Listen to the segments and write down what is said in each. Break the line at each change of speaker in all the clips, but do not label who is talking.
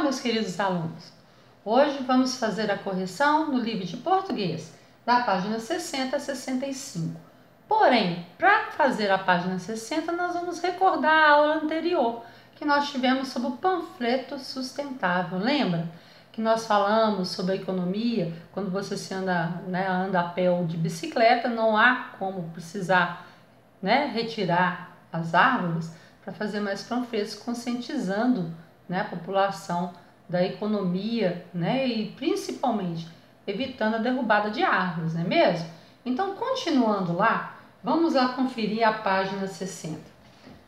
meus queridos alunos! Hoje vamos fazer a correção no livro de português, da página 60 a 65. Porém, para fazer a página 60, nós vamos recordar a aula anterior, que nós tivemos sobre o panfleto sustentável. Lembra? Que nós falamos sobre a economia, quando você anda a pé ou de bicicleta, não há como precisar retirar as árvores para fazer mais panfletos, conscientizando a população da economia, e principalmente evitando a derrubada de árvores, não é mesmo? Então, continuando lá, vamos lá conferir a página 60.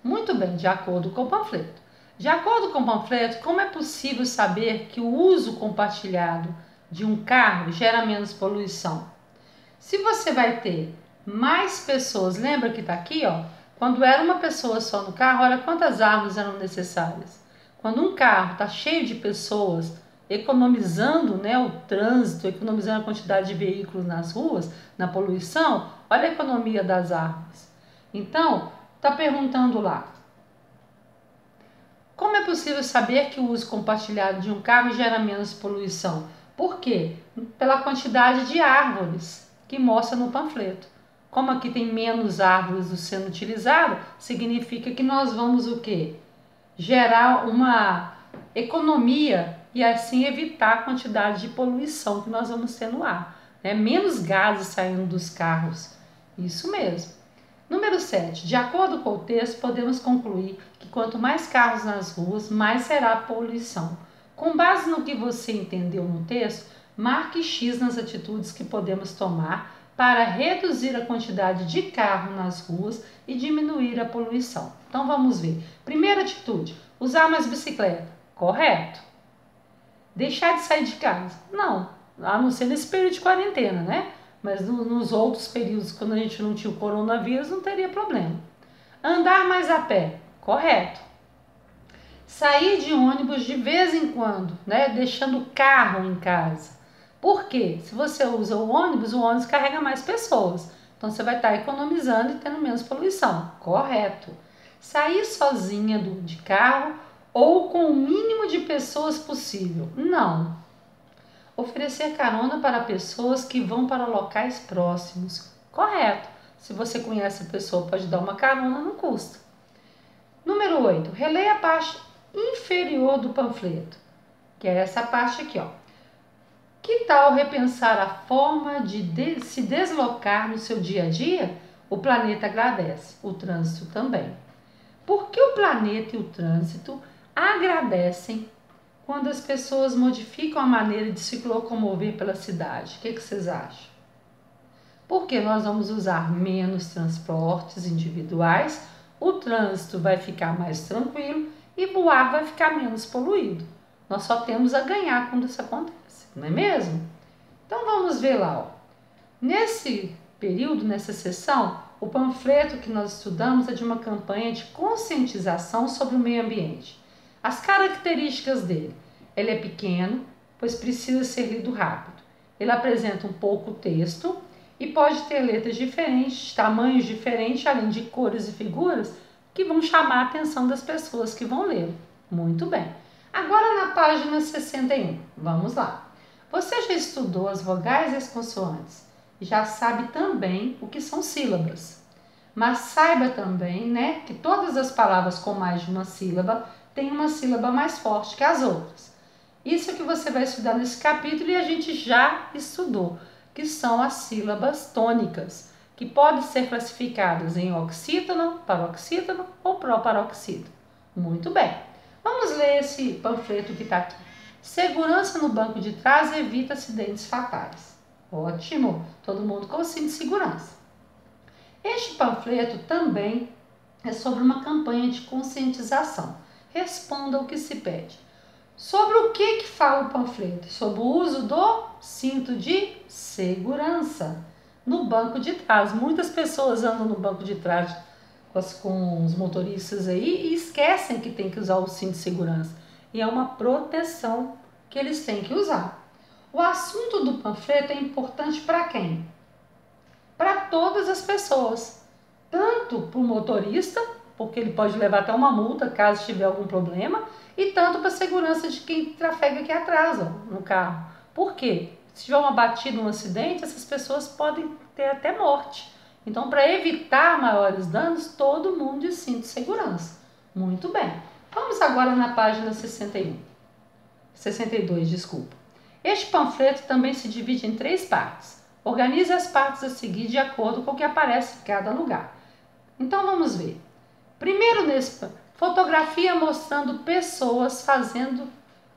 Muito bem, de acordo com o panfleto. De acordo com o panfleto, como é possível saber que o uso compartilhado de um carro gera menos poluição? Se você vai ter mais pessoas, lembra que está aqui, ó, quando era uma pessoa só no carro, olha quantas árvores eram necessárias. Quando um carro está cheio de pessoas, economizando o trânsito, economizando a quantidade de veículos nas ruas, na poluição, olha a economia das árvores. Então, está perguntando lá, como é possível saber que o uso compartilhado de um carro gera menos poluição? Por quê? Pela quantidade de árvores que mostra no panfleto. Como aqui tem menos árvores sendo utilizadas, significa que nós vamos o quê? Gerar uma economia e assim evitar a quantidade de poluição que nós vamos ter no ar. Menos gases saindo dos carros. Isso mesmo. Número 7. De acordo com o texto, podemos concluir que quanto mais carros nas ruas, mais será a poluição. Com base no que você entendeu no texto, marque X nas atitudes que podemos tomar para reduzir a quantidade de carro nas ruas e diminuir a poluição. Então vamos ver. Primeira atitude, usar mais bicicleta. Correto. Deixar de sair de casa. Não, a não ser nesse período de quarentena, Mas nos outros períodos, quando a gente não tinha o coronavírus, não teria problema. Andar mais a pé. Correto. Sair de ônibus de vez em quando, deixando o carro em casa. Por quê? Se você usa o ônibus carrega mais pessoas. Então, você vai estar economizando e tendo menos poluição. Correto. Sair sozinha de carro ou com o mínimo de pessoas possível. Não. Oferecer carona para pessoas que vão para locais próximos. Correto. Se você conhece a pessoa, pode dar uma carona, não custa. Número 8. Releia a parte inferior do panfleto, que é essa parte aqui, ó. Que tal repensar a forma de se deslocar no seu dia a dia? O planeta agradece, o trânsito também. Por que o planeta e o trânsito agradecem quando as pessoas modificam a maneira de se locomover pela cidade? O que vocês acham? Porque nós vamos usar menos transportes individuais, o trânsito vai ficar mais tranquilo e o ar vai ficar menos poluído. Nós só temos a ganhar quando isso acontece, não é mesmo? Então vamos ver lá, ó. Nesse período, nessa sessão, o panfleto que nós estudamos é de uma campanha de conscientização sobre o meio ambiente. As características dele: ele é pequeno, pois precisa ser lido rápido. Ele apresenta um pouco texto e pode ter letras diferentes, tamanhos diferentes, além de cores e figuras que vão chamar a atenção das pessoas que vão ler. Muito bem. Agora na página 61, vamos lá. Você já estudou as vogais e as consoantes e já sabe também o que são sílabas. Mas saiba também, que todas as palavras com mais de uma sílaba têm uma sílaba mais forte que as outras. Isso é que você vai estudar nesse capítulo e a gente já estudou, que são as sílabas tônicas, que podem ser classificadas em oxítono, paroxítono ou proparoxítono. Muito bem. Vamos ler esse panfleto que está aqui. Segurança no banco de trás evita acidentes fatais. Ótimo! Todo mundo com cinto de segurança. Este panfleto também é sobre uma campanha de conscientização. Responda o que se pede. Sobre o que fala o panfleto? Sobre o uso do cinto de segurança no banco de trás. Muitas pessoas andam no banco de trás com os motoristas aí e esquecem que tem que usar o cinto de segurança. E é uma proteção que eles têm que usar. O assunto do panfleto é importante para quem? Para todas as pessoas. Tanto para o motorista, porque ele pode levar até uma multa caso tiver algum problema, e tanto para a segurança de quem trafega aqui atrás, ó, no carro. Por quê? Se tiver uma batida, um acidente, essas pessoas podem ter até morte. Então, para evitar maiores danos, todo mundo de cinto de segurança. Muito bem. Vamos agora na página 62, desculpa. Este panfleto também se divide em 3 partes. Organize as partes a seguir de acordo com o que aparece em cada lugar. Então, vamos ver. Primeiro, fotografia mostrando pessoas fazendo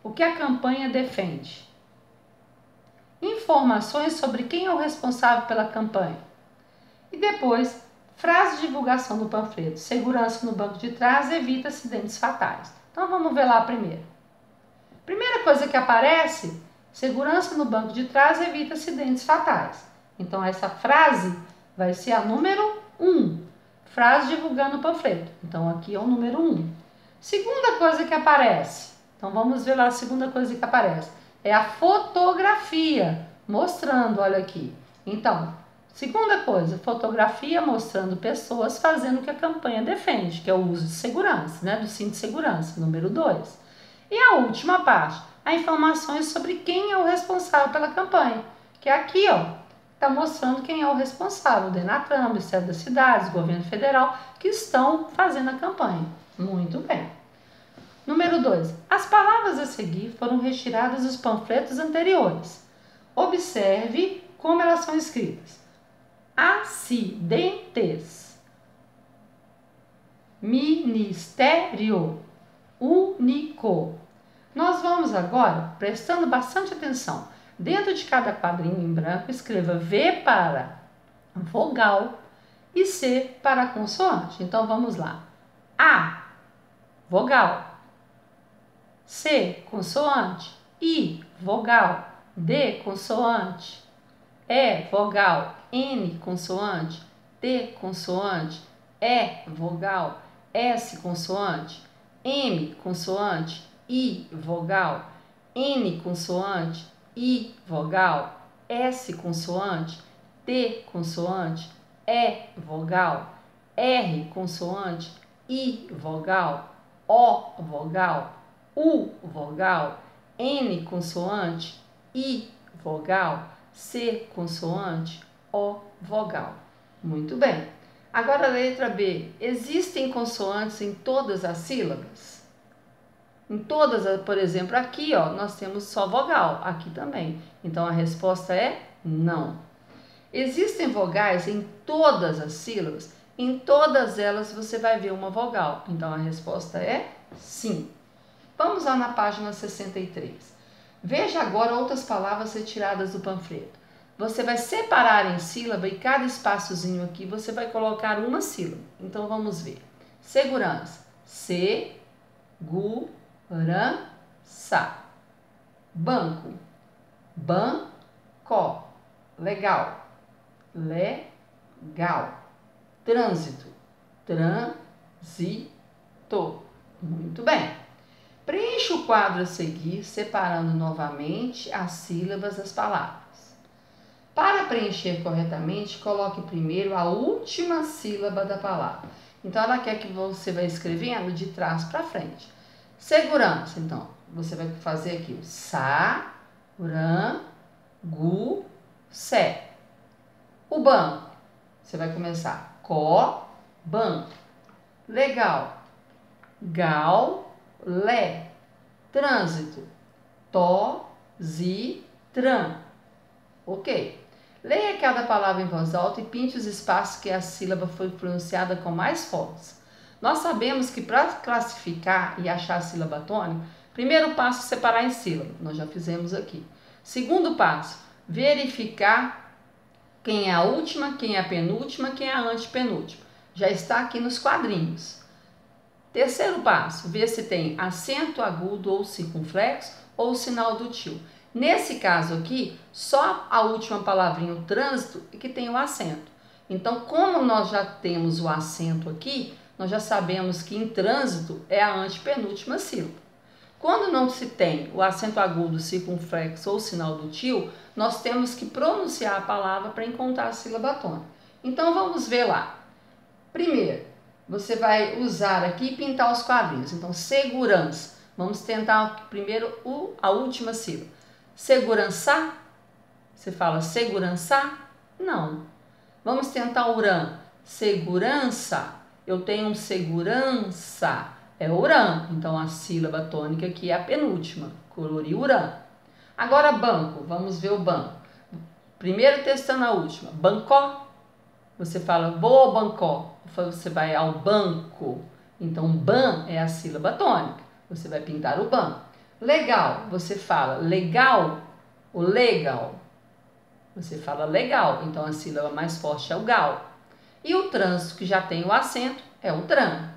o que a campanha defende. Informações sobre quem é o responsável pela campanha. E depois, frase de divulgação do panfleto. Segurança no banco de trás evita acidentes fatais. Então, vamos ver lá primeiro. Primeira coisa que aparece, segurança no banco de trás evita acidentes fatais. Então, essa frase vai ser a número 1. Frase divulgando o panfleto. Então, aqui é o número 1. Segunda coisa que aparece. Então, vamos ver lá a segunda coisa que aparece. É a fotografia, mostrando, olha aqui. Então, segunda coisa, fotografia mostrando pessoas fazendo o que a campanha defende, que é o uso de segurança, né, do cinto de segurança, número 2. E a última parte, as informações sobre quem é o responsável pela campanha, que é aqui, ó. Está mostrando quem é o responsável, o Denatran, o Ministério das Cidades, o Governo Federal, que estão fazendo a campanha. Muito bem. Número 2. As palavras a seguir foram retiradas dos panfletos anteriores. Observe como elas são escritas. Acidentes. Ministério. Único. Nós vamos agora, prestando bastante atenção, dentro de cada quadrinho em branco, escreva V para vogal e C para consoante. Então, vamos lá. A, vogal. C, consoante. I, vogal. D, consoante. E, vogal. N, consoante. T, consoante. E, vogal. S, consoante. M, consoante. I, vogal. N, consoante. I, vogal. S, consoante. T, consoante. E, vogal. R, consoante. I, vogal. O, vogal. U, vogal. N, consoante. I, vogal. C, consoante. O, vogal. Muito bem. Agora a letra B. Existem consoantes em todas as sílabas? Em todas, por exemplo, aqui, ó, nós temos só vogal, aqui também. Então, a resposta é não. Existem vogais em todas as sílabas? Em todas elas você vai ver uma vogal. Então, a resposta é sim. Vamos lá na página 63. Veja agora outras palavras retiradas do panfleto. Você vai separar em sílaba e cada espaçozinho aqui você vai colocar uma sílaba. Então, vamos ver. Segurança. Se-gu-ran-sa. Banco. Ban-co. Legal. Le-gal. Trânsito. Tran-zi-to. Muito bem. Preencha o quadro a seguir, separando novamente as sílabas das palavras. Para preencher corretamente, coloque primeiro a última sílaba da palavra. Então, ela quer que você vai escrevendo de trás para frente. Segurança. Então, você vai fazer aqui o sa, ran, gu, se. O banco. Você vai começar co, ban. Legal. Gal, le. Trânsito. To, zi, tran. Ok. Leia cada palavra em voz alta e pinte os espaços que a sílaba foi pronunciada com mais força. Nós sabemos que para classificar e achar a sílaba tônica, primeiro passo é separar em sílaba. Nós já fizemos aqui. Segundo passo, verificar quem é a última, quem é a penúltima, quem é a antepenúltima. Já está aqui nos quadrinhos. Terceiro passo, ver se tem acento agudo ou circunflexo ou sinal do tio. Nesse caso aqui, só a última palavrinha, o trânsito, é que tem o acento. Então, como nós já temos o acento aqui, nós já sabemos que em trânsito é a antepenúltima sílaba. Quando não se tem o acento agudo, circunflexo ou sinal do tio, nós temos que pronunciar a palavra para encontrar a sílaba tônica. Então, vamos ver lá. Primeiro, você vai usar aqui e pintar os quadrinhos. Então, segurança. Vamos tentar primeiro a última sílaba. Segurança. Você fala segurança? Não. Vamos tentar uran. Segurança. Eu tenho um segurança. É uran. Então, a sílaba tônica aqui é a penúltima. Colori uran. Agora, banco. Vamos ver o banco. Primeiro testando a última. Bancó. Você fala, vou ao bancó. Você vai ao banco. Então, ban é a sílaba tônica. Você vai pintar o ban. Legal. Você fala legal ou legal. Você fala legal. Então, a sílaba mais forte é o gal. E o trânsito, que já tem o acento, é o tran.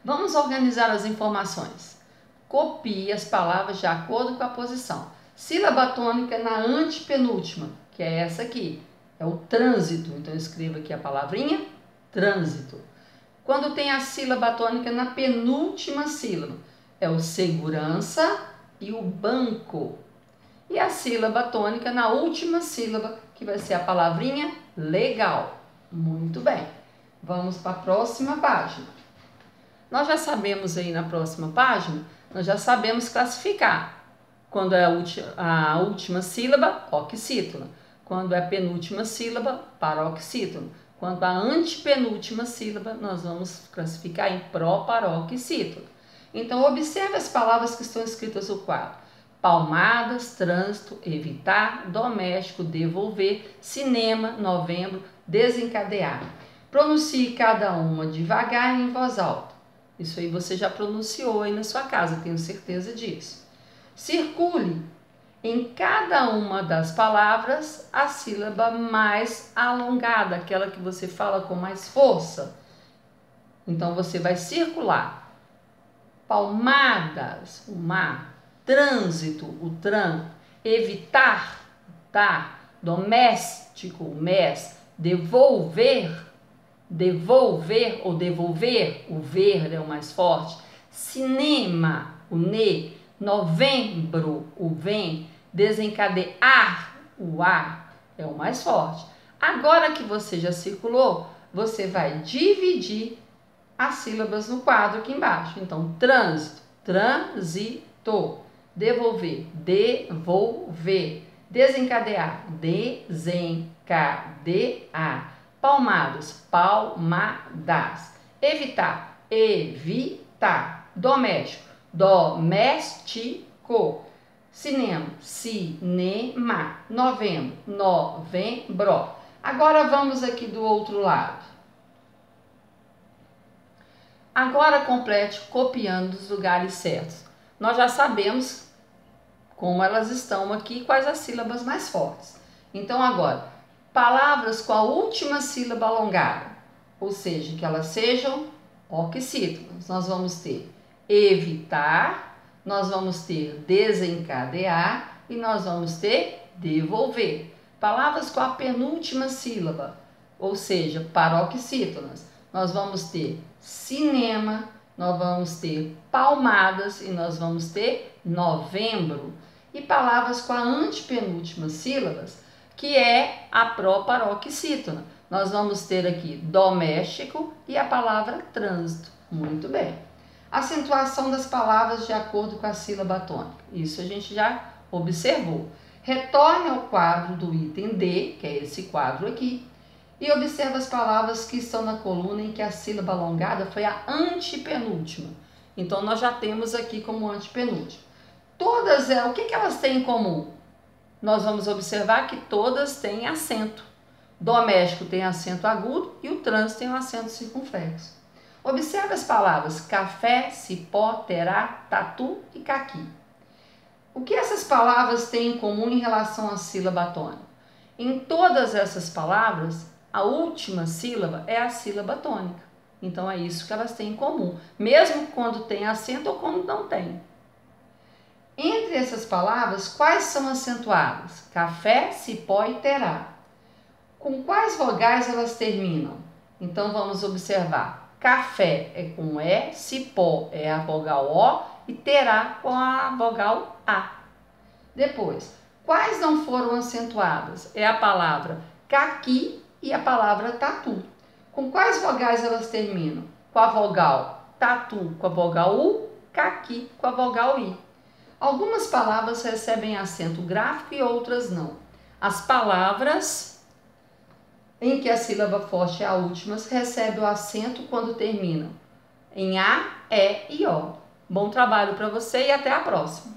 Vamos organizar as informações. Copie as palavras de acordo com a posição. Sílaba tônica na antepenúltima, que é essa aqui. É o trânsito. Então, eu escrevo aqui a palavrinha trânsito. Quando tem a sílaba tônica na penúltima sílaba, é o segurança e o banco. E a sílaba tônica na última sílaba, que vai ser a palavrinha legal. Muito bem. Vamos para a próxima página. Nós já sabemos aí na próxima página, nós já sabemos classificar. Quando é a última sílaba, oxítona. Quando é a penúltima sílaba, paroxítona. Quando a antepenúltima sílaba, nós vamos classificar em proparoxítona. Então, observe as palavras que estão escritas no quadro. Palmadas, trânsito, evitar, doméstico, devolver, cinema, novembro, desencadear. Pronuncie cada uma devagar e em voz alta. Isso aí você já pronunciou aí na sua casa, tenho certeza disso. Circule em cada uma das palavras a sílaba mais alongada, aquela que você fala com mais força. Então, você vai circular. Palmadas, o mar. Trânsito, o tran. Evitar, tá. Doméstico, o mes. Devolver, devolver ou devolver, o ver é o mais forte. Cinema, o ne. Novembro, o vem. Desencadear, o ar é o mais forte. Agora que você já circulou, você vai dividir as sílabas no quadro aqui embaixo. Então, trânsito, trânsito. Devolver, devolver. Desencadear, desencadear. Palmadas, palmadas. Evitar, evitar. Doméstico, doméstico. Cinema, cinema. Novembro, novembro. Agora vamos aqui do outro lado. Agora complete copiando os lugares certos. Nós já sabemos como elas estão aqui, quais as sílabas mais fortes. Então agora, palavras com a última sílaba alongada, ou seja, que elas sejam oxítonas. Nós vamos ter evitar, nós vamos ter desencadear e nós vamos ter devolver. Palavras com a penúltima sílaba, ou seja, paroxítonas. Nós vamos ter cinema, nós vamos ter palmadas e nós vamos ter novembro. E palavras com a antepenúltima sílabas, que é a proparoxítona. Nós vamos ter aqui doméstico e a palavra trânsito. Muito bem. Acentuação das palavras de acordo com a sílaba tônica. Isso a gente já observou. Retorne ao quadro do item D, que é esse quadro aqui, e observe as palavras que estão na coluna em que a sílaba alongada foi a antepenúltima. Então, nós já temos aqui como antepenúltima. Todas, o que elas têm em comum? Nós vamos observar que todas têm acento. Doméstico tem acento agudo e o trânsito tem um acento circunflexo. Observe as palavras café, cipó, terá, tatu e caqui. O que essas palavras têm em comum em relação à sílaba tônica? Em todas essas palavras, a última sílaba é a sílaba tônica. Então, é isso que elas têm em comum, mesmo quando tem acento ou quando não tem. Entre essas palavras, quais são acentuadas? Café, cipó e terá. Com quais vogais elas terminam? Então, vamos observar. Café é com E, cipó é a vogal O e terá com a vogal A. Depois, quais não foram acentuadas? É a palavra caqui e a palavra tatu. Com quais vogais elas terminam? com a vogal tatu com a vogal U, caqui com a vogal I. Algumas palavras recebem acento gráfico e outras não. As palavras em que a sílaba forte é a última recebem o acento quando terminam em A, E e O. Bom trabalho para você e até a próxima!